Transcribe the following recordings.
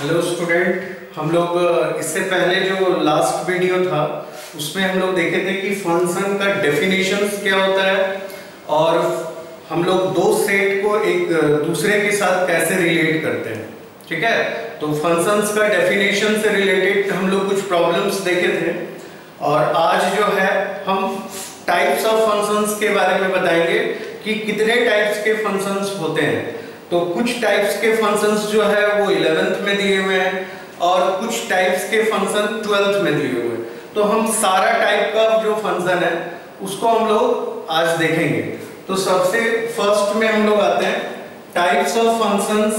Hello student, हम लोग इससे पहले जो लास्ट वीडियो था उसमें हम लोग देखे थे कि फंक्शन का डेफिनेशंस क्या होता है और हम लोग दो सेट को एक दूसरे के साथ कैसे रिलेट करते हैं। ठीक है, तो फंक्शंस का डेफिनेशन से रिलेटेड हम लोग कुछ प्रॉब्लम्स देखे थे और आज जो है हम टाइप्स ऑफ फंक्शंस के बारे में बताएंगे कि कितने टाइप्स के फंक्शंस होते हैं। तो कुछ टाइप्स के फंक्शंस जो है वो 11th में दिए हुए हैं और कुछ टाइप्स के फंक्शन 12th में दिए हुए हैं। तो हम सारा टाइप का जो फंक्शन है उसको हम लोग आज देखेंगे। तो सबसे फर्स्ट में हम लोग आते हैं types of functions.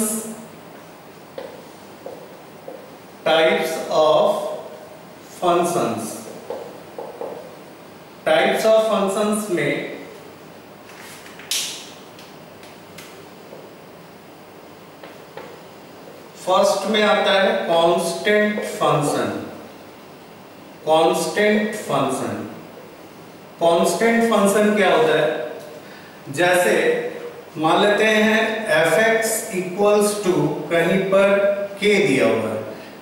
Types of functions, types of functions में फर्स्ट में आता है constant function. Constant function, constant function क्या होता है? जैसे मान लेते हैं f(x) इक्वल्स टू कहीं पर k दिया हुआ है।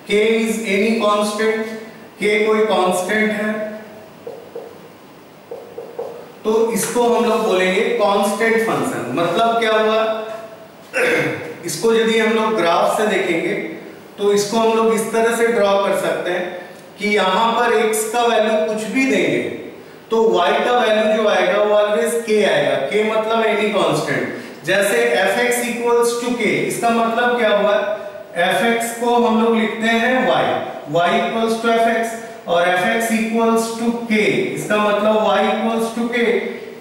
k is any constant, k कोई कांस्टेंट है तो इसको हम लोग बोलेंगे कांस्टेंट फंक्शन। मतलब क्या हुआ, इसको यदि हम लोग ग्राफ से देखेंगे तो इसको हम लोग इस तरह से ड्रॉ कर सकते हैं कि यहां पर x का वैल्यू कुछ भी देंगे तो y का वैल्यू जो आएगा वो ऑलवेज k आएगा। k मतलब एनी कांस्टेंट। जैसे f(x) इक्वल्स टू k, इसका मतलब क्या हुआ, f(x) को हम लोग लिखते हैं y इक्वल्स टू f(x) और f(x) इक्वल्स टू k, इसका मतलब y equals to k।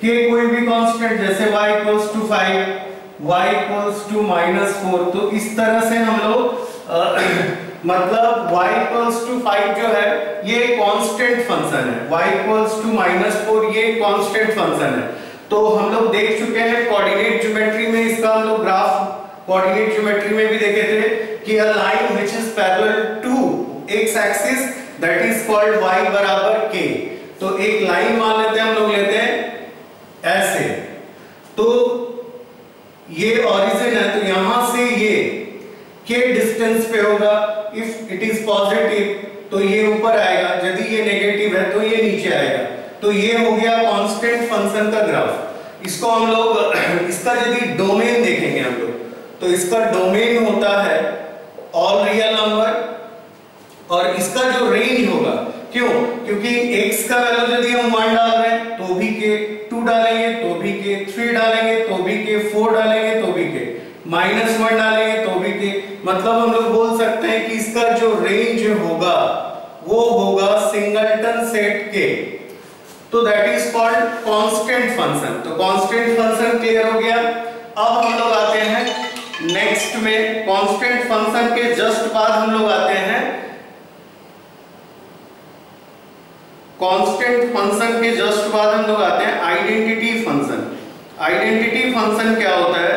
k कोई भी कांस्टेंट, जैसे y equals to 5, y equals to -4। तो इस तरह से हम लोग मतलब y इक्वल्स टू 5 जो है ये कांस्टेंट फंक्शन है, y इक्वल्स टू -4 ये कांस्टेंट फंक्शन है। तो हम लोग देख चुके हैं कोऑर्डिनेट ज्योमेट्री में, इसका हम लोग ग्राफ कोऑर्डिनेट ज्योमेट्री में भी देखे थे कि a line which is parallel to x axis that is called y बराबर k। तो एक लाइन मान लेते हैं, हम लोग लेते हैं ऐसे, तो ये ओरिजिन है तो यहां से ये k डिस्टेंस पे होगा। इफ इट इज पॉजिटिव तो ये ऊपर आएगा, यदि ये नेगेटिव है तो ये नीचे आएगा। तो ये हो गया कांस्टेंट फंक्शन का ग्राफ। इसको हम लोग इसका यदि डोमेन देखेंगे हम लोग तो इसका डोमेन होता है ऑल रियल नंबर और इसका जो रेंज होगा, क्यों, क्योंकि x का वैल्यू यदि हम 1 डाल रहे हैं तो भी k, 2 डालेंगे तो भी k, 3 डालेंगे तो भी k, 4 डालेंगे तो भी k, -1 डालेंगे तो भी k। मतलब हम लोग बोल सकते हैं कि इसका जो रेंज होगा वो होगा सिंगलटन सेट k। तो that is called constant function. तो कांस्टेंट फंक्शन क्लियर हो गया। अब हम लोग आते हैं नेक्स्ट में, कांस्टेंट फंक्शन के जस्ट बाद हम लोग आते हैं कांस्टेंट फंक्शन के जस्ट बाद हम लोग आते हैं आइडेंटिटी फंक्शन। आइडेंटिटी फंक्शन क्या होता है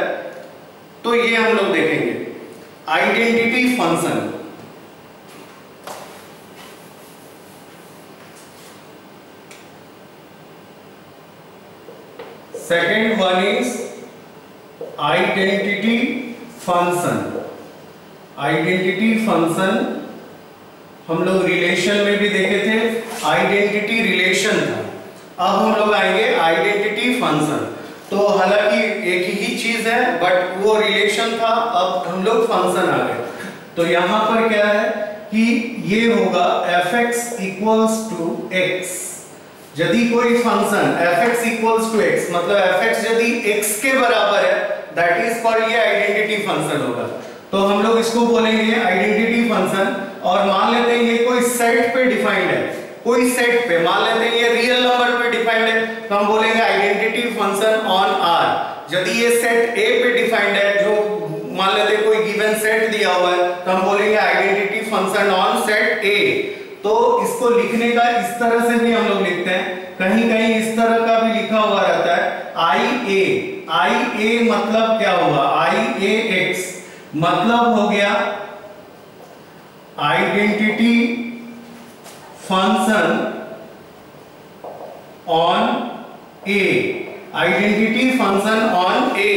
तो ये हम लोग देखेंगे। Identity function second one is identity function. Identity function हम लोग रिलेशन में भी देखे थे, आइडेंटिटी रिलेशन था। अब हम लोग आएंगे आइडेंटिटी फंक्शन। तो हालांकि एक ही चीज है बट वो रिलेशन था, अब हम लोग फंक्शन आ गए। तो यहां पर क्या है कि ये होगा f(x) इक्वल्स टू x। यदि कोई function f(x) equals to x मतलब f(x) यदि x के बराबर है दैट इज कॉल्ड ये आइडेंटिटी फंक्शन होगा। तो हम लोग इसको बोलेंगे आइडेंटिटी फंक्शन। और मान लेते हैं ये कोई सेट पे डिफाइंड है, कोई सेट पे मान लेते हैं ये रियल नंबर पे डिफाइंड है तो हम बोलेंगे आइडेंटिटी फंक्शन ऑन R। यदि ये सेट A पे डिफाइंड है, जो मान लेते हैं कोई गिवन सेट दिया हुआ है तो हम बोलेंगे identity function on set A। तो इसको लिखने का इस तरह से भी हम लोग लिखते हैं, कहीं कहीं इस तरह का भी लिखा हुआ रहता है IA मतलब क्या होगा, IAX मतलब हो गया identity function on A। Identity function on A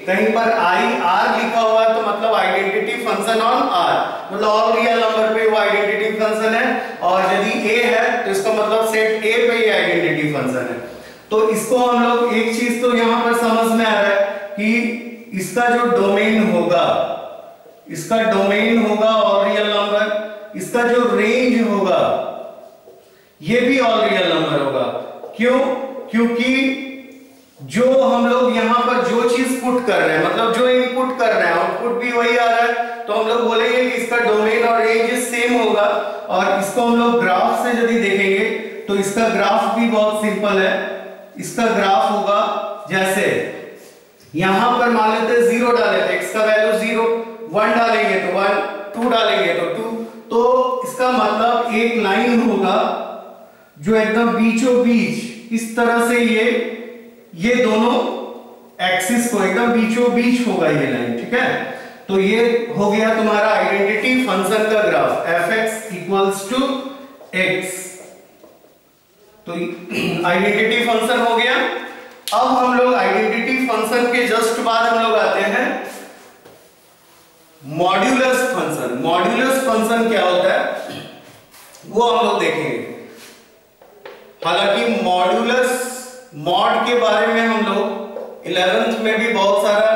कहीं पर आई आर लिखा हुआ है तो मतलब आइडेंटिटी फंक्शन ऑन आर, मतलब ऑल रियल नंबर पे वो आइडेंटिटी फंक्शन है, और यदि ए है तो इसका मतलब सेट ए पे ये आइडेंटिटी फंक्शन है। तो इसको हम लोग एक चीज तो यहां पर समझ में आ रहा है कि इसका जो डोमेन होगा, इसका डोमेन होगा ऑल रियल नंबर, इसका जो रेंज होगा ये भी ऑल रियल नंबर होगा। क्यों? क्योंकि जो हम लोग यहां पर जो चीज पुट कर रहे हैं, मतलब जो इनपुट कर रहे हैं आउटपुट भी वही आ रहा है, तो हम लोग बोलेंगे कि इसका डोमेन और रेंज सेम होगा। और इसको हम लोग ग्राफ से यदि देखेंगे तो इसका ग्राफ भी बहुत सिंपल है। इसका ग्राफ होगा जैसे यहां पर मान लेते 0 डाले थे, x का वैल्यू 0, 1 डालेंगे तो 1, 2 डालेंगे तो 2, तो इसका मतलब एक लाइन होगा जो एकदम बीचों बीच इस तरह से ये दोनों एक्सिस को एकदम बीचों बीच होगा ये लाइन, ठीक है। तो ये हो गया तुम्हारा आइडेंटिटी फंक्शन का ग्राफ f(x) = x। तो आइडेंटिटी फंक्शन हो गया। अब हम लोग आइडेंटिटी फंक्शन के जस्ट बाद हम लोग आते हैं मॉड्यूलस फंक्शन। मॉड्यूलस फंक्शन क्या होता है वो हम लोग देखेंगे। हालांकि मॉड के बारे में हम लोग 11th में भी बहुत सारा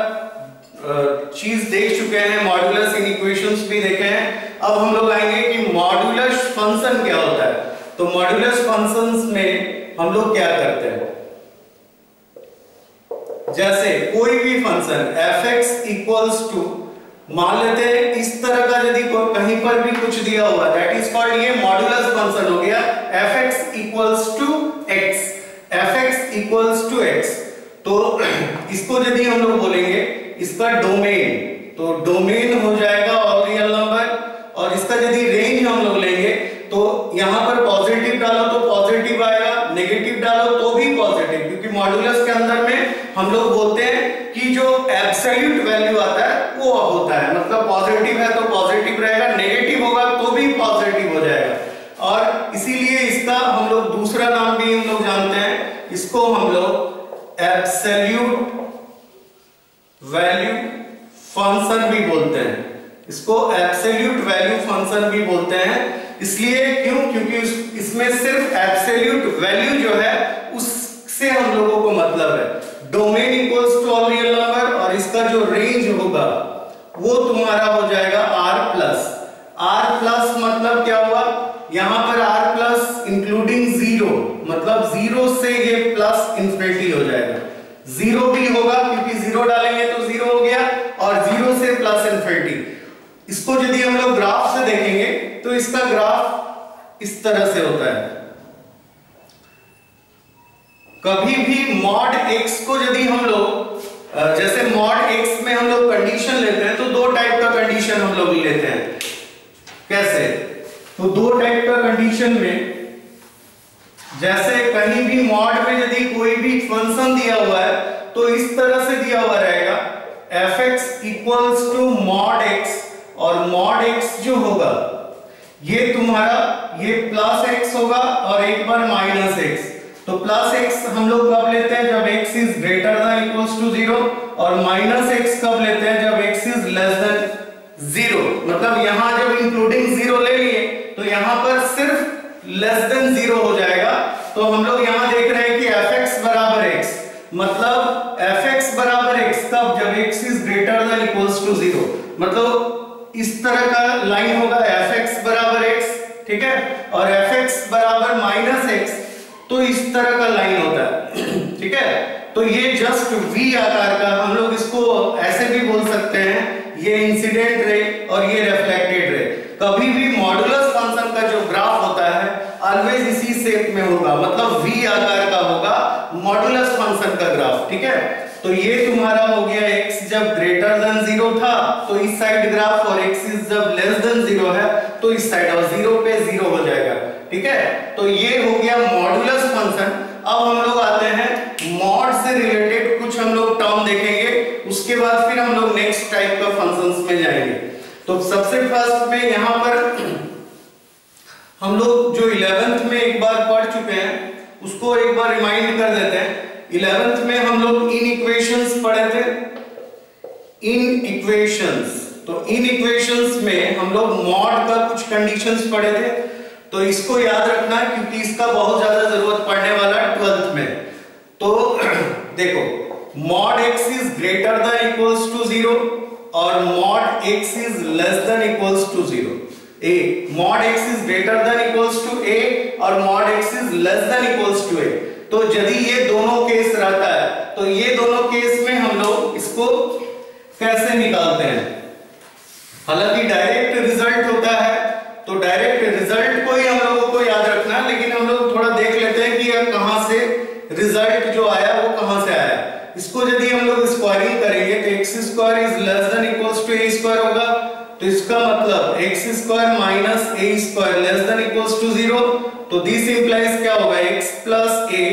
चीज देख चुके हैं, मॉड्यूलस इनइक्वेशंस भी देखे हैं। अब हम लोग आएंगे कि मॉड्यूलस फंक्शन क्या होता है। तो मॉड्यूलस फंक्शंस में हम लोग क्या करते हैं, जैसे कोई भी फंक्शन f(x) मान लेते हैं इस तरह का, यदि कहीं पर भी कुछ दिया हुआ दैट इज कॉल्ड ये मॉड्यूलस फंक्शन हो गया f(x) = x, f(x) = x। तो इसको यदि हम लोग बोलेंगे इसका डोमेन, तो डोमेन हो जाएगा ऑल रियल नंबर, और इसका यदि रेंज हम लोग लेंगे तो यहां पर पॉजिटिव डालो तो पॉजिटिव आएगा, नेगेटिव डालो तो भी पॉजिटिव, क्योंकि मॉड्यूलस के अंदर में हम लोग बोलते हैं कि जो एब्सोल्यूट वैल्यू आता है वो होता है, मतलब पॉजिटिव है तो पॉजिटिव रहेगा, नेगेटिव होगा तो भी पॉजिटिव हो जाएगा। और इसीलिए इसका हम लोग दूसरा नाम भी हम लोग जानते हैं, इसको हम लोग एब्सोल्यूट वैल्यू फंक्शन भी बोलते हैं। इसको एब्सोल्यूट वैल्यू फंक्शन भी बोलते हैं। इसलिए क्यों? क्योंकि इसमें सिर्फ एब्सोल्यूट वैल्यू जो है उससे हम लोगों को मतलब है। Domain equals to all real number, और इसका जो रेंज होगा वो तुम्हारा हो जाएगा r+। मतलब क्या हुआ, यहां पर r+ इंक्लूडिंग 0, मतलब 0 से ये प्लस इंफिनिटी हो जाएगा। 0 भी होगा क्योंकि 0 डालेंगे तो 0 हो गया, और 0 से प्लस इंफिनिटी। इसको यदि हम लोग ग्राफ से देखेंगे तो इसका ग्राफ इस तरह से होता है। कभी भी मॉड x को यदि हम लोग जैसे मॉड x में हम लोग कंडीशन लेते हैं तो दो टाइप का कंडीशन हम लोग लेते हैं। कैसे? तो दो टाइप का कंडीशन में, जैसे कहीं भी मॉड में यदि कोई भी फंक्शन दिया हुआ है तो इस तरह से दिया हुआ रहेगा f(x) = mod x, और mod x जो होगा ये तुम्हारा ये +x होगा और एक बार -x। तो +x हम लोग कब लेते हैं, जब x is greater than equals to 0, और -x कब लेते हैं, जब x is less than 0। मतलब यहां जब इंक्लूडिंग 0 ले लिए तो यहां पर सिर्फ less than 0 हो जाएगा। तो हम लोग यहां देख रहे हैं कि f(x) = x, मतलब f(x) = x कब, जब x is greater than equals to 0। मतलब इस तरह का लाइन होगा f(x) = x, ठीक है, और f(x) = -x, तो इस तरह का लाइन होता है, ठीक है। तो ये जस्ट V आकार का, हम लोग इसको ऐसे भी बोल सकते हैं, ये इंसिडेंट रे और ये रिफ्लेक्टेड रे। कभी भी मॉड्यूलस फंक्शन का जो ग्राफ होता है ऑलवेज इसी शेप में होगा, मतलब V आकार का होगा मॉड्यूलस फंक्शन का ग्राफ, ठीक है। तो ये तुम्हारा हो गया x जब ग्रेटर देन 0 था तो इस साइड ग्राफ, और x जब लेस देन 0 है तो इस साइड, और 0 पे 0 हो जाएगा, ठीक है। तो ये हो गया मॉड्यूलस फंक्शन। अब हम लोग आते हैं मॉड से रिलेटेड कुछ हम लोग टर्म देखेंगे, उसके बाद फिर हम लोग नेक्स्ट टाइप का फंक्शंस में जाएंगे। तो सबसे फर्स्ट में यहां पर हम लोग जो 11th में एक बार पढ़ चुके हैं उसको एक बार रिमाइंड कर देते हैं। 11th में हम लोग इनइक्वेशंस पढ़े थे, इन इक्वेशंस, तो इन इक्वेशंस में हम लोग मॉड का कुछ कंडीशंस पढ़े थे, तो इसको याद रखना है क्योंकि इसका बहुत ज्यादा जरूरत पड़ने वाला है 12th में। तो देखो, mod x is greater than equals to 0 और mod x is less than equals to 0। A mod x is greater than equals to a और mod x is less than equals to a। तो यदि ये दोनों case रहता है तो ये दोनों केस में हम लोग इसको कैसे निकालते हैं? हालांकि डायरेक्ट रिजल्ट होता है, तो डायरेक्ट रिजल्ट को ही हम लोगों को याद रखना है, लेकिन हम लोग थोड़ा देख लेते हैं कि यह कहां से रिजल्ट जो आया वो कहां से आया। इसको यदि हम लोग स्क्वायरिंग करेंगे तो x square is less than equals to a square होगा, तो इसका मतलब x square minus a square less than equals to 0। तो दिस इंप्लाइज क्या होगा, x प्लस a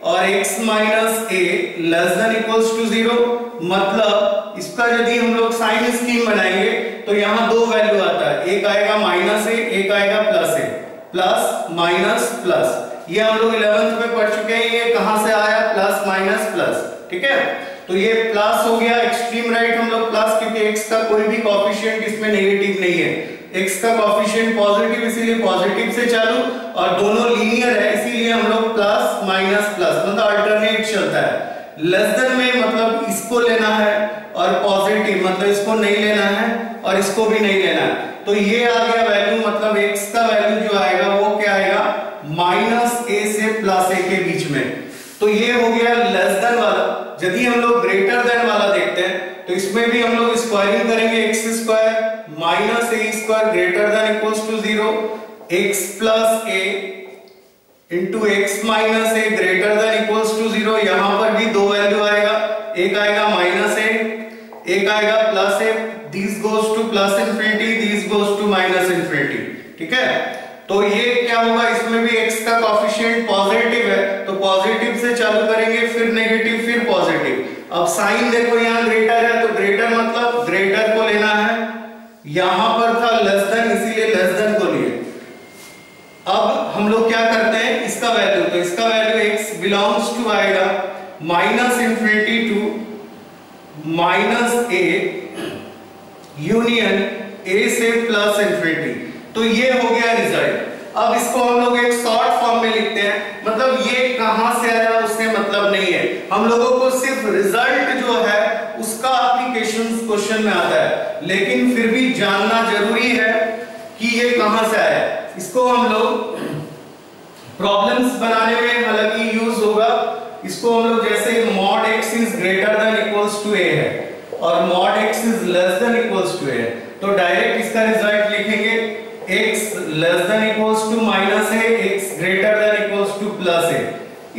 और x minus a less than equals to 0। मतलब इसका यदि हम लोग साइन स्कीम बनाएंगे तो यहाँ दो वैल्यू आता है, एक आएगा माइनस a, एक आएगा plus a, plus minus plus. ये हम लोग 11th में पढ़ चुके हैं, ये कहां से आया, प्लस माइनस प्लस, ठीक है। तो ये प्लस हो गया, एक्सट्रीम राइट हम लोग प्लस, क्योंकि x का कोई भी कोएफिशिएंट इसमें नेगेटिव नहीं है, x का कोएफिशिएंट पॉजिटिव, इसीलिए पॉजिटिव से चालू और दोनों लीनियर है, इसीलिए हम लोग प्लस माइनस प्लस मतलब अल्टरनेट चलता है। लेस देन में मतलब इसको लेना है और पॉजिटिव मतलब इसको नहीं लेना है और इसको भी नहीं लेना है। तो ये आ गया वैल्यू, मतलब x का वैल्यू जो आएगा वो क्या आएगा, माइनस a से प्लस a के बीच में। तो ये हो गया लेस देन वाला। यदि हम लोग ग्रेटर देन वाला देखते हैं तो इसमें भी हम लोग स्क्वायरिंग करेंगे, x square minus a square greater than equals to 0, x plus a into x minus a greater than equals to 0। यहां पर भी दो वैल्यू आएगा, एक आएगा माइनस a, एक आएगा plus a, this goes to plus infinity, this goes to minus infinity, ठीक है। तो ये क्या होगा, इसमें भी x का कोएफिशिएंट पॉजिटिव है तो पॉजिटिव से चालू करेंगे, फिर नेगेटिव, फिर पॉजिटिव। अब साइन देखो यहाँ ग्रेटर है तो ग्रेटर मतलब ग्रेटर को लेना है, यहां पर था लेस देन इसीलिए लेस देन को लिए। अब हम लोग क्या करते हैं, इसका वैल्यू, तो इसका वैल्यू x बिलोंग्स टू आएगा minus infinity to minus a union a से प्लस इंफिनिटी। तो ये हो गया रिजल्ट। अब इसको हम लोग एक शॉर्ट फॉर्म में लिखते हैं, मतलब ये कहां से आया उससे मतलब नहीं है, हम लोगों को सिर्फ रिजल्ट जो है उसका एप्लीकेशन क्वेश्चन में आता है, लेकिन फिर भी जानना जरूरी है कि ये कहां से आया। इसको हम लोग प्रॉब्लम्स बनाने में हालांकि यूज होगा। इसको हम लोग जैसे mod x is greater than equals to a है और mod x is less than equals to a है, तो डायरेक्ट इसका रिजल्ट लिखेंगे x less than equals to minus a, x greater than equals to plus a।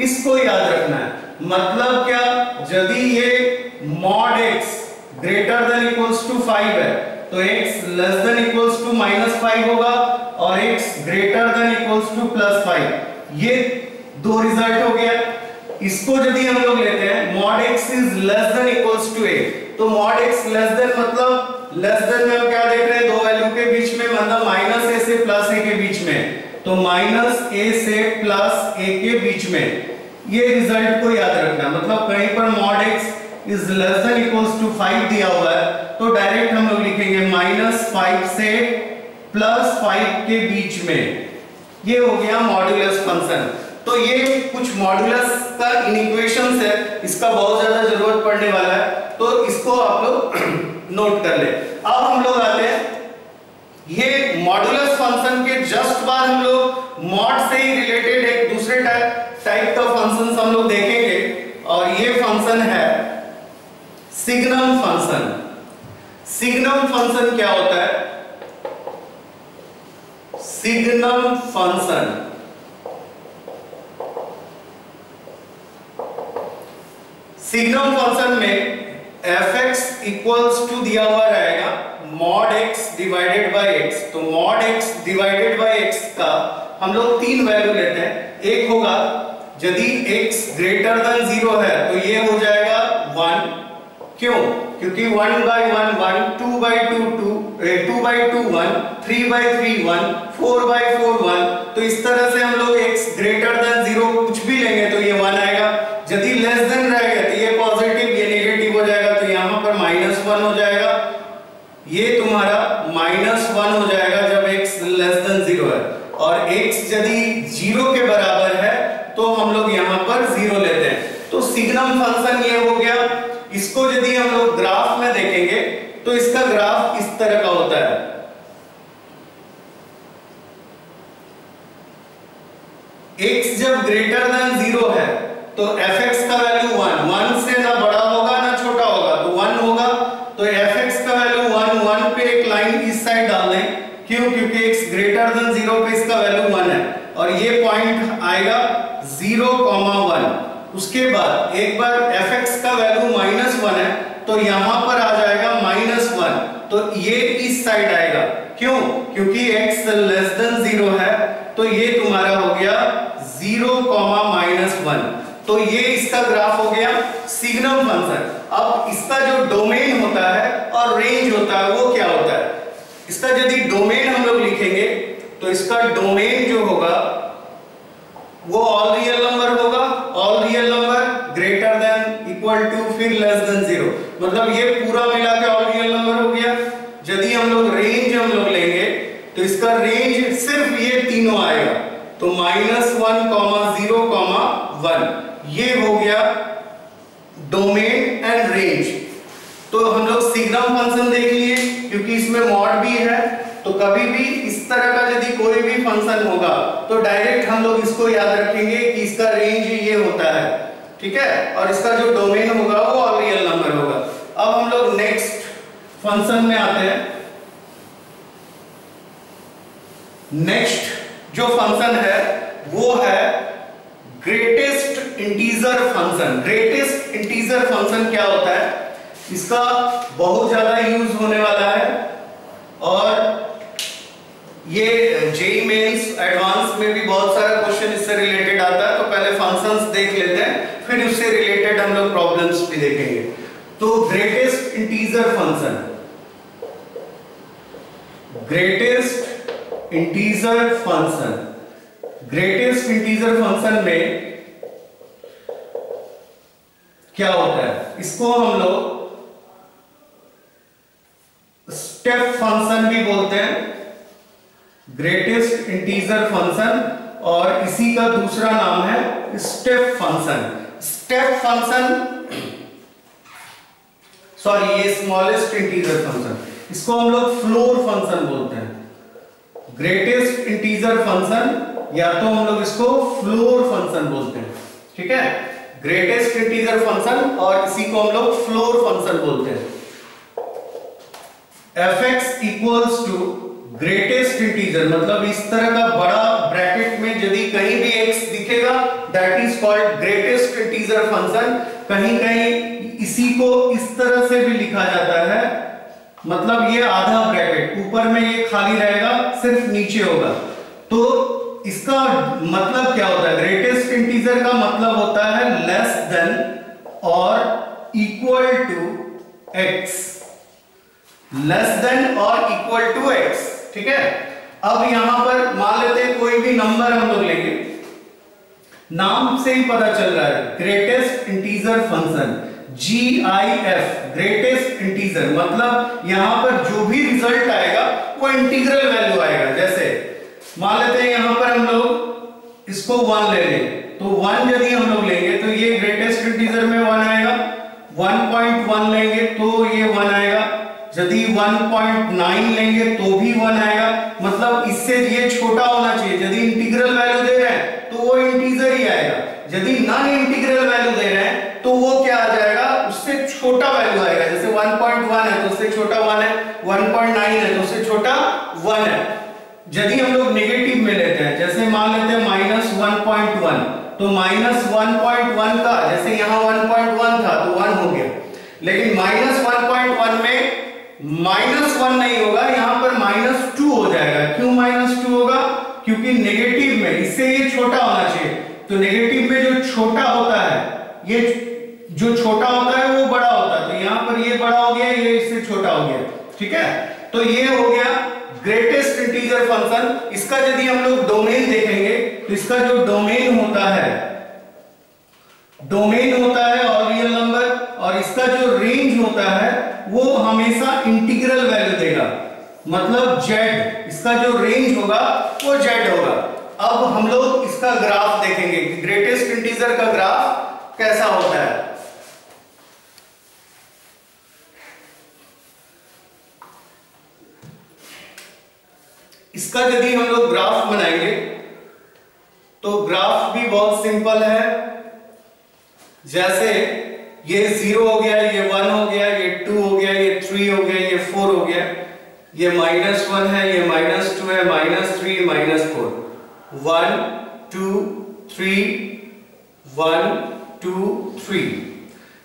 इसको याद रखना है, मतलब क्या, यदि ये mod x greater than equals to 5 है तो x less than equals to minus 5 होगा और x greater than equals to plus 5। ये दो रिजल्ट हो गया। इसको यदि हम लोग लेते हैं mod x is less than equals to a, तो मॉड x लेस देन मतलब लेस देन में हम क्या देख रहे हैं, दो वैल्यू के बीच में, मतलब माइनस a से प्लस a के बीच में, तो माइनस a से प्लस a के बीच में। ये रिजल्ट को याद रखना, मतलब कहीं पर mod x is less than equals to 5 दिया हुआ है तो डायरेक्ट हम लोग लिखेंगे माइनस 5 से प्लस 5 के बीच में। ये हो गया मॉड्यूलस फंक्शन। तो ये कुछ मॉड्यूलस का इक्वेशंस है, इसका बहुत ज्यादा जरूरत पड़ने वाला है, तो इसको आप लोग नोट कर ले। अब हम लोग आते हैं, ये मॉड्यूलस फंक्शन के जस्ट बाद हम लोग मॉड से ही रिलेटेड एक दूसरे टाइप का फंक्शन हम लोग देखेंगे और ये फंक्शन है सिग्नम फंक्शन। सिग्नम फंक्शन क्या होता है, सिग्नम फंक्शन सिग्नम फंक्शन में fx इक्वल्स टू दिया हुआ रहेगा mod x divided by x। तो mod x divided by x का हम लोग तीन वैल्यू लेते हैं। एक होगा यदि x ग्रेटर देन 0 है तो ये हो जाएगा 1, क्यों, क्योंकि 1 by 1 1, 2 by 2 2, 2 by 2 1, 3 by 3 1, 4 by 4 1। तो इस तरह से हम लोग x ग्रेटर देन 0 कुछ भी लेंगे तो ये 1 आएगा। यदि लेस देन रहेगा तो ये पॉजिटिव, ये नेगेटिव हो जाएगा, तो यहाँ पर -1 हो ये तुम्हारा -1 हो जाएगा जब x लेस देन 0 है, और x यदि 0 के बराबर है तो हम लोग यहाँ पर 0 लेते हैं। तो सिग्नम फंक्शन ये हो गया। इसको यदि हम लोग ग्राफ में देखेंगे तो इसका ग्राफ इस तरह का होता है। x जब ग्रेटर देन 0 है तो fx का वैल्यू 1 से ना बड़ा होगा ना छोटा होगा, तो 1 होगा। तो fx का वैल्यू 1 पे एक लाइन इस साइड डाल दें। क्यों? क्योंकि x ग्रेटर देन 0 पे इसका वैल्यू 1 है, और ये पॉइंट आएगा 0,1। उसके बाद एक बार fx का वैल्यू -1 है तो यहां पर आ जाएगा -1, तो ये इस साइड आएगा। क्यों? क्योंकि x लेस देन 0 है, तो ये तुम्हारा हो गया 0,-1। तो ये इसका ग्राफ हो गया सिग्नम फंक्शन। अब इसका जो डोमेन होता है और रेंज होता है वो क्या होता है? इसका यदि डोमेन हम लोग लिखेंगे तो इसका डोमेन जो होगा वो ऑल रियल नंबर होगा, all real number greater than equal to फिर लेस देन 0, मतलब ये पूरा मिला के ऑल रियल नंबर हो गया। यदि हम लोग रेंज हम लोग लेंगे तो इसका रेंज सिर्फ ये तीनों आएगा, तो -1, 0, 1, ये हो गया डोमेन एंड रेंज। तो हम लोग सिग्नम फंक्शन देख लिए, क्योंकि इसमें मॉड भी है, तो कभी भी इस तरह का यदि कोई भी फंक्शन होगा तो डायरेक्ट हम लोग इसको याद रखेंगे कि इसका रेंज ये होता है, ठीक है, और इसका जो डोमेन होगा वो ऑल रियल नंबर होगा। अब हम लोग नेक्स्ट फंक्शन में आते हैं। नेक्स्ट जो फंक्शन है वो है greatest integer function. Greatest integer function क्या होता है? इसका बहुत ज्यादा यूज होने वाला है, और ये जेईई मेंस एडवांस में भी बहुत सारा क्वेश्चन इससे रिलेटेड आता है। तो पहले फंक्शंस देख लेते हैं, फिर उससे रिलेटेड हम लोग प्रॉब्लम्स भी देखेंगे। तो greatest integer function, greatest integer function, greatest integer function में क्या होता है? इसको हम लोग स्टेप फंक्शन भी बोलते हैं, ग्रेटेस्ट इंटीजर फंक्शन, और इसी का दूसरा नाम है step function. Step function, sorry, ये स्मॉलेस्ट इंटीजर फंक्शन, इसको हम लोग फ्लोर फंक्शन बोलते हैं। ग्रेटेस्ट इंटीजर फंक्शन या तो हम लोग इसको फ्लोर फंक्शन बोलते हैं, ठीक है, ग्रेटेस्ट इंटीजर फंक्शन, और इसी को हम लोग फ्लोर फंक्शन बोलते हैं। fx equals to greatest integer, मतलब इस तरह का बड़ा ब्रैकेट में यदि कहीं भी x दिखेगा that is called greatest integer function. कहीं कहीं इसी को इस तरह से भी लिखा जाता है, मतलब ये आधा ब्रैकेट, ऊपर में ये खाली रहेगा, सिर्फ नीचे होगा। तो इसका मतलब क्या होता है? ग्रेटेस्ट इंटीजर का मतलब होता है लेस देन और equal to x, less than और इक्वल टू x, ठीक है। अब यहां पर मान लेते हैं कोई भी नंबर हम लोग लेंगे, नाम से ही पता चल रहा है greatest integer function, GIF, greatest integer, मतलब यहां पर जो भी रिजल्ट आएगा वो इंटीग्रल वैल्यू आएगा। जैसे मान लेते हैं यहां पर हम लोग इसको 1 ले लें, तो 1 यदि हम लोग लेंगे तो ये ग्रेटेस्ट इंटीजर में 1 आएगा, 1.1 लेंगे तो ये 1 आएगा, यदि 1.9 लेंगे तो भी 1 आएगा, मतलब इससे ये छोटा होना चाहिए। यदि इंटीग्रल वैल्यू दे रहे हैं तो वो इंटीजर ही आएगा, यदि नॉन इंटीग्रल वैल्यू दे रहे हैं तो वो क्या आ जाएगा, उससे छोटा वैल्यू आएगा। जैसे 1.1 है तो उससे छोटा 1 है, 1.9 है तो उससे छोटा 1 है। यदि हम लोग नेगेटिव में लेते हैं, जैसे मान लेते हैं -1.1, तो -1.1 का, जैसे यहाँ 1.1 था तो 1 हो गया, लेकिन -1.1 में -1 नहीं होगा, यहां पर -2 हो जाएगा। क्यों -2 होगा? क्योंकि नेगेटिव में इससे ये छोटा होना चाहिए, तो नेगेटिव में जो छोटा होता है, ये जो छोटा होता है वो बड़ा होता है, तो यहां पर ये बड़ा हो गया, ये इससे छोटा हो गया, ठीक है। तो ये हो गया ग्रेटेस्ट इंटीजर फंक्शन। इसका यदि हम लोग डोमेन देखेंगे तो इसका जो डोमेन होता है ऑल रियल नंबर, और इसका जो रेंज होता है वो हमेशा इंटीग्रल वैल्यू देगा, मतलब z, इसका जो रेंज होगा वो z होगा। अब हम लोग इसका ग्राफ देखेंगे कि ग्रेटेस्ट इंटीजर का ग्राफ कैसा होता है। इसका यदि हम लोग ग्राफ बनाएंगे तो ग्राफ भी बहुत सिंपल है। जैसे ये 0 हो गया, ये 1 हो गया, ये 2 हो गया, ये 3 हो गया, ये 4 हो गया, ये -1 है, ये -2 है, -3, -4, 1 2 3 1 2 3।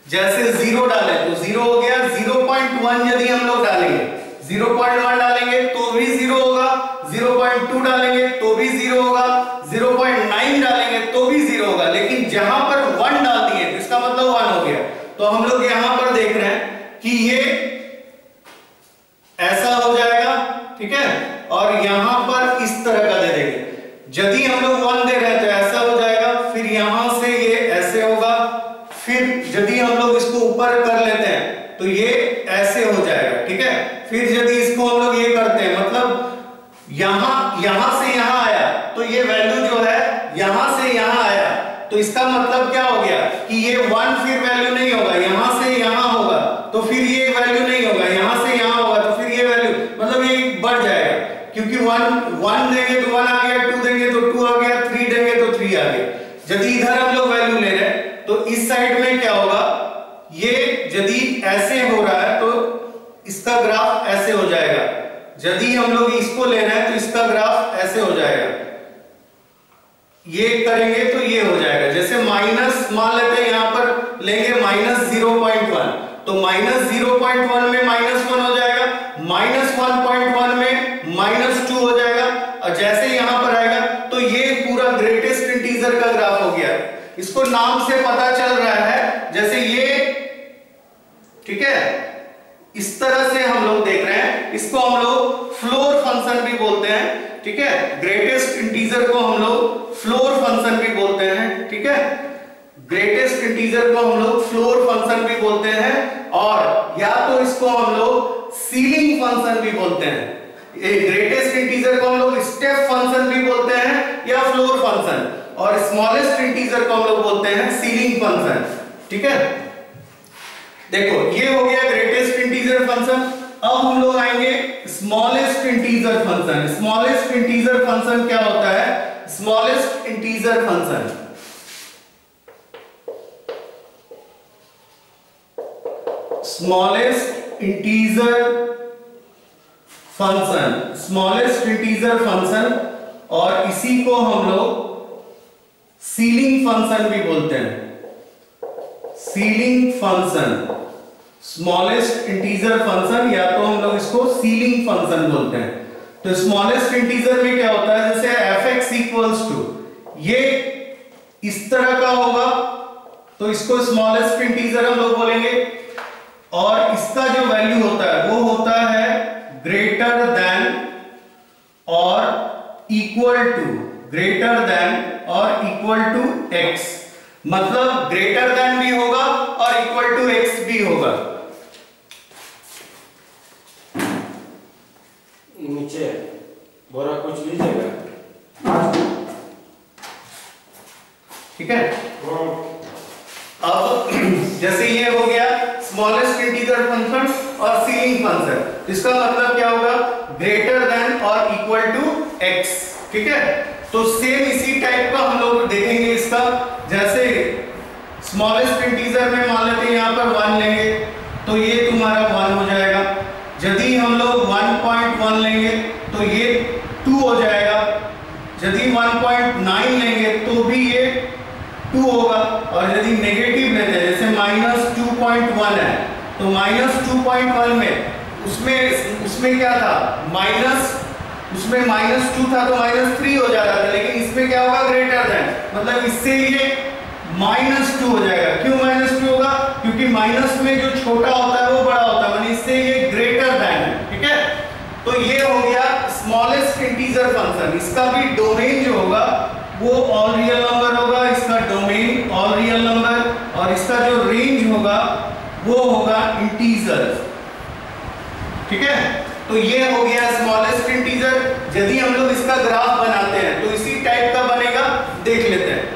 जैसे 0 डालें तो 0 हो गया, 0.1 यदि हम लोग डालेंगे, 0.1 डालेंगे तो भी 0 होगा, 0.2 डालेंगे तो भी 0 होगा, 0.9 डालेंगे तो भी 0 होगा। लेकिन जहां पर 1 डाल दिए तो इसका मतलब 1 हो गया। तो हम लोग यहां पर देख रहे हैं कि ये ऐसा हो जाएगा, ठीक है, और यहां पर इस तरह का दे देंगे। यदि हम लोग 1 दे रहे हैं तो ऐसा हो जाएगा, फिर यहां से ये ऐसे होगा, फिर यदि हम लोग इसको ऊपर कर लेते हैं तो ये ऐसे हो जाएगा, ठीक है। फिर यदि इसको हम लोग ये करते हैं, मतलब यहां से यहां आया तो ये वैल्यू जो है यहां से यहां आया, तो इसका मतलब क्या हो गया कि ये 1 फिर वैल्यू नहीं होगा, यहां से यहां होगा तो फिर ये वैल्यू नहीं होगा, यहां से यहां होगा तो फिर ये वैल्यू, मतलब ये बढ़ जाएगा, क्योंकि 1 देंगे तो 1 आ गया, 2 देंगे तो 2 आ गया, 3 देंगे तो 3 आ गया। यदि इधर हम लोग वैल्यू ले रहे हैं तो इस साइड में क्या होगा, ये यदि ऐसे हो रहा है तो इसका ग्राफ ऐसे हो जाएगा, यदि हम लोग इसको ले रहे हैं तो इसका ग्राफ ऐसे हो जाएगा, ये करेंगे तो ये हो जाएगा। जैसे माइनस मान लेते हैं, यहां पर लेंगे -0.1 तो -0.1 में -1 हो जाएगा, -1.1 में -2 हो जाएगा, और जैसे यहां पर आएगा तो ये पूरा ग्रेटेस्ट इंटीजर का ग्राफ हो गया। इसको नाम से पता चल रहा है, जैसे ये, ठीक है, इस तरह से हम लोग देख रहे हैं, इसको हम लोग फ्लोर फंक्शन भी बोलते हैं, ठीक है। ग्रेटेस्ट इंटीजर को हम लोग फ्लोर फंक्शन भी बोलते हैं, ठीक है, ग्रेटेस्ट इंटीजर को हम लोग फ्लोर फंक्शन भी बोलते हैं, और या तो इसको हम लोग सीलिंग फंक्शन भी बोलते हैं। ग्रेटेस्ट इंटीजर को हम लोग स्टेप फंक्शन भी बोलते हैं या फ्लोर फंक्शन, और स्मॉलेस्ट इंटीजर को हम लोग बोलते हैं सीलिंग फंक्शन, ठीक है। देखो ये हो गया ग्रेटेस्ट इंटीजर फंक्शन। अब हम लोग आएंगे smallest integer function. Smallest integer function क्या होता है? Smallest integer function, smallest integer function, smallest integer function, और इसी को हम लोग सीलिंग फंक्शन भी बोलते हैं। Ceiling function, smallest integer function, या तो हम लोग इसको सीलिंग फंक्शन बोलते हैं। तो स्मॉलेस्ट इंटीजर में क्या होता है, जैसे fx इक्वल्स टू, ये इस तरह का होगा तो इसको स्मॉलेस्ट इंटीजर हम लोग बोलेंगे, और इसका जो वैल्यू होता है वो होता है ग्रेटर देन और इक्वल टू, ग्रेटर देन और इक्वल टू x, मतलब ग्रेटर देन भी होगा और इक्वल टू x भी होगा। नीचे बोरा कुछ लीजिएगा, ठीक है। अब जैसे ये हो गया स्मॉलेस्ट इंटीजर फंक्शन और सीलिंग फंक्शन, इसका मतलब क्या होगा, ग्रेटर देन और इक्वल टू x, ठीक है। तो सेम इसी टाइप का हम लोग देखेंगे इसका, जैसे स्मॉलेस्ट इंटीजर में मान लेते हैं यहां पर 1 लेंगे तो ये तुम्हारा 1 हो जाएगा, यदि हम लोग 1.1 लेंगे तो ये 2 हो जाएगा, यदि 1.9 लेंगे तो भी ये 2 होगा, और यदि नेगेटिव लेते हैं जैसे -2.1 है तो -2.1 में उसमें क्या था, उसमें -2 था तो -3 हो जा रहा था, लेकिन इसमें क्या होगा, ग्रेटर देन, मतलब इससे ये -2 हो जाएगा। क्यों -2 होगा, क्योंकि माइनस में जो छोटा होता है वो बड़ा होता है, इससे ये ग्रेटर देन है, ठीक है। तो ये हो गया स्मॉलेस्ट इंटीजर फंक्शन। इसका भी डोमेन जो होगा वो ऑल रियल नंबर होगा, इसका डोमेन ऑल रियल नंबर, और इसका जो रेंज होगा वो होगा इंटीजर, ठीक है, तो ये हो गया स्मॉलेस्ट इंटीजर। यदि हम लोग इसका ग्राफ बनाते हैं तो इसी टाइप का बनेगा, देख लेते हैं।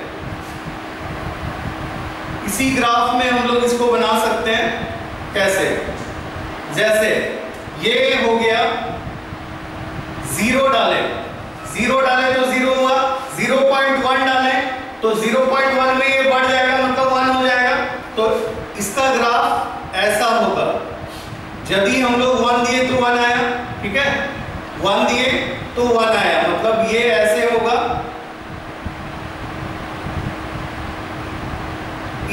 इसी ग्राफ में हम लोग इसको बना सकते हैं। कैसे? जैसे ये हो गया, जीरो डाले, जीरो डाले तो जीरो हुआ, 0.1 डाले तो 0.1 में ये बढ़ जाएगा, मतलब 1 हो जाएगा। तो इसका ग्राफ ऐसा होगा। यदि हम लोग 1 दिए तो 1 आया, ठीक है, 1 दिए तो 1 आया, मतलब ये ऐसे होगा,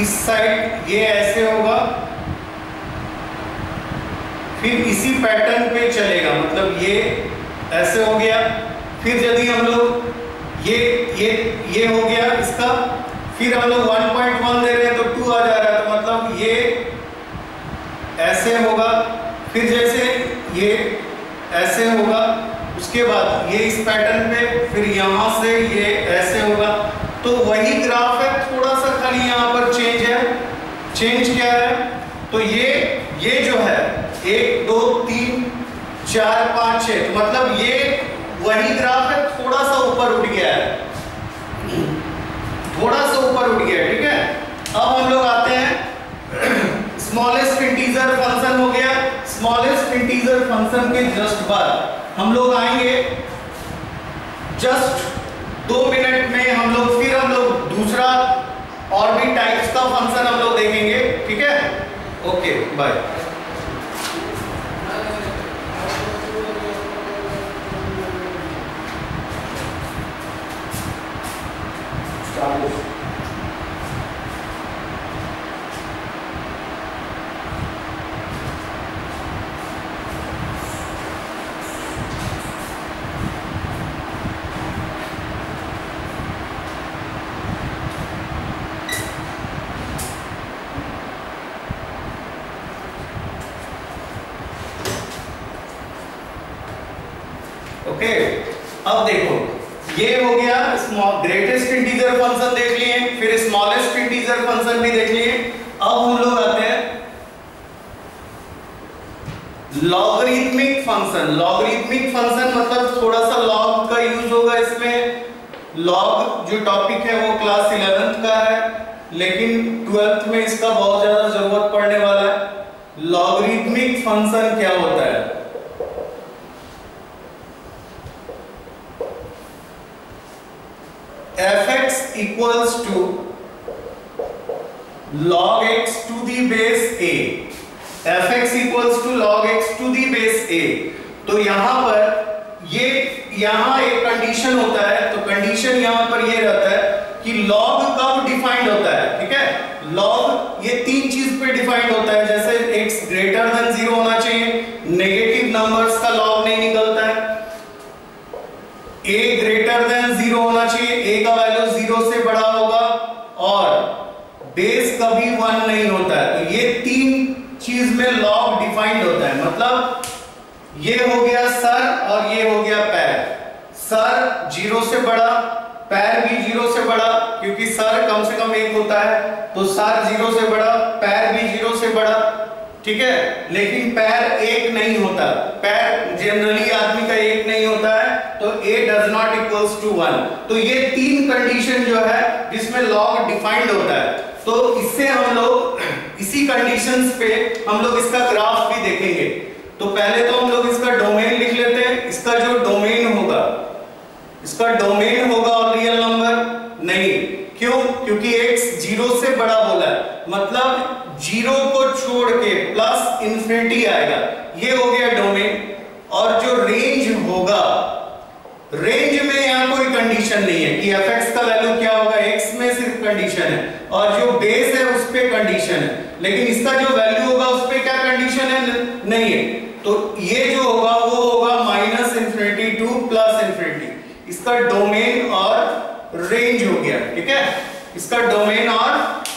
इस साइड ये ऐसे होगा, फिर इसी पैटर्न पे चलेगा, मतलब ये ऐसे हो गया। फिर यदि हम लोग ये हो गया इसका, फिर हम लोग 1.1 दे रहे हैं तो 2 आ जा रहा है, तो मतलब ये ऐसे होगा, फिर जैसे ये ऐसे होगा, उसके बाद ये इस पैटर्न पे, फिर यहां से ये ऐसे होगा। तो वही ग्राफ है, थोड़ा सा खाली यहां पर चेंज है। चेंज क्या है? तो ये जो है 1 2 3 4 5 6, मतलब ये वही ग्राफ है, थोड़ा सा ऊपर उठ गया है, थोड़ा सा ऊपर उठ गया है, ठीक है। अब हम लोग आते हैं स्मॉलेस्ट इंटीजर फंक्शन हो गया। स्मॉलेस्ट इंटीजर फंक्शन के जस्ट बाद हम लोग आएंगे, जस्ट 2 मिनट में हम लोग दूसरा और भी टाइप्स का फंक्शन हम लोग देखेंगे, ठीक है। Okay, bye. ओके, अब देखो, ये हो गया ग्रेटेस्ट इंटीजर फंक्शन देख लिए, फिर स्मॉलेस्ट इंटीजर फंक्शन भी देख लिए। अब हम लोग आते हैं लॉगरिथमिक फंक्शन। लॉगरिथमिक फंक्शन मतलब थोड़ा सा लॉग का यूज होगा इसमें। लॉग जो टॉपिक है वो क्लास 11th का है, लेकिन 12th में इसका बहुत ज्यादा जरूरत पड़ने वाला है। लॉगरिथमिक फंक्शन क्या होता है? fx equals to log x to the base a। fx equals to log x to the base a। तो यहां पर यहां एक कंडीशन होता है, तो कंडीशन यहां पर ये रहता है कि log कब डिफाइंड होता है, ठीक है। log ये 3 चीज पे डिफाइंड होता है, जैसे x ग्रेटर देन 0 होना चाहिए, नेगेटिव नंबर्स का log नहीं निकलता है, a ग्रेटर देन 0 होना चाहिए, a का वैल्यू 0 से बड़ा होगा, और बेस कभी 1 नहीं होता है। तो ये 3 चीज में लॉग डिफाइंड होता है। मतलब ये हो गया सर और ये हो गया पैर। सर 0 से बड़ा, पैर भी 0 से बड़ा, क्योंकि सर कम से कम 1 होता है, तो सर 0 से बड़ा, पैर भी 0 से बड़ा, ठीक है। लेकिन पैर 1 नहीं होता, पैर जनरली आदमी का 1 नहीं होता है, तो a does not equals to 1। तो ये 3 कंडीशन जो है जिसमें लॉग डिफाइंड होता है। तो इससे हम लोग इसी कंडीशंस पे हम लोग इसका ग्राफ भी देखेंगे। तो पहले तो हम लोग इसका डोमेन लिख लेते हैं। इसका जो डोमेन होगा, इसका डोमेन होगा और रियल नंबर नहीं। क्यों? क्योंकि x 0 से बड़ा बोला है, मतलब 0 को छोड़ के प्लस इंफिनिटी आएगा, ये हो गया डोमेन। और जो रेंज होगा, रेंज में यहां कोई कंडीशन नहीं है कि fx का वैल्यू क्या होगा, x में सिर्फ कंडीशन है, और जो बेस है उस पे कंडीशन है, लेकिन इसका जो वैल्यू होगा उस पे क्या कंडीशन है, नहीं है। तो ये जो होगा वो होगा minus infinity to plus infinity. इसका डोमेन और रेंज हो गया, ठीक है। इसका डोमेन और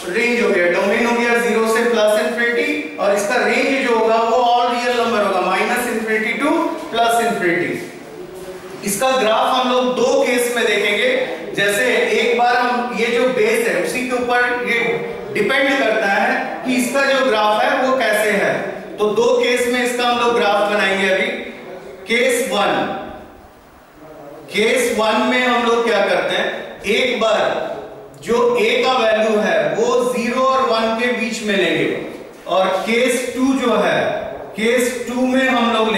रेंज हो गया। डोमेन हो गया 0 से प्लस इंफिनिटी, और इसका रेंज जो होगा वो ऑल रियल नंबर होगा, minus infinity to plus infinity. इसका ग्राफ हम लोग 2 केस में देखेंगे। जैसे एक बार हम ये जो बेस है उसी के ऊपर ये डिपेंड करता है कि इसका जो ग्राफ है वो कैसे है। तो दो केस में इसका हम लोग ग्राफ बनाएंगे अभी। केस वन में हम लोग क्या करते हैं, एक बार जो a का वैल्यू है वो 0 और 1 के बीच में लेंगे, और केस टू जो है, केस टू में हम लोग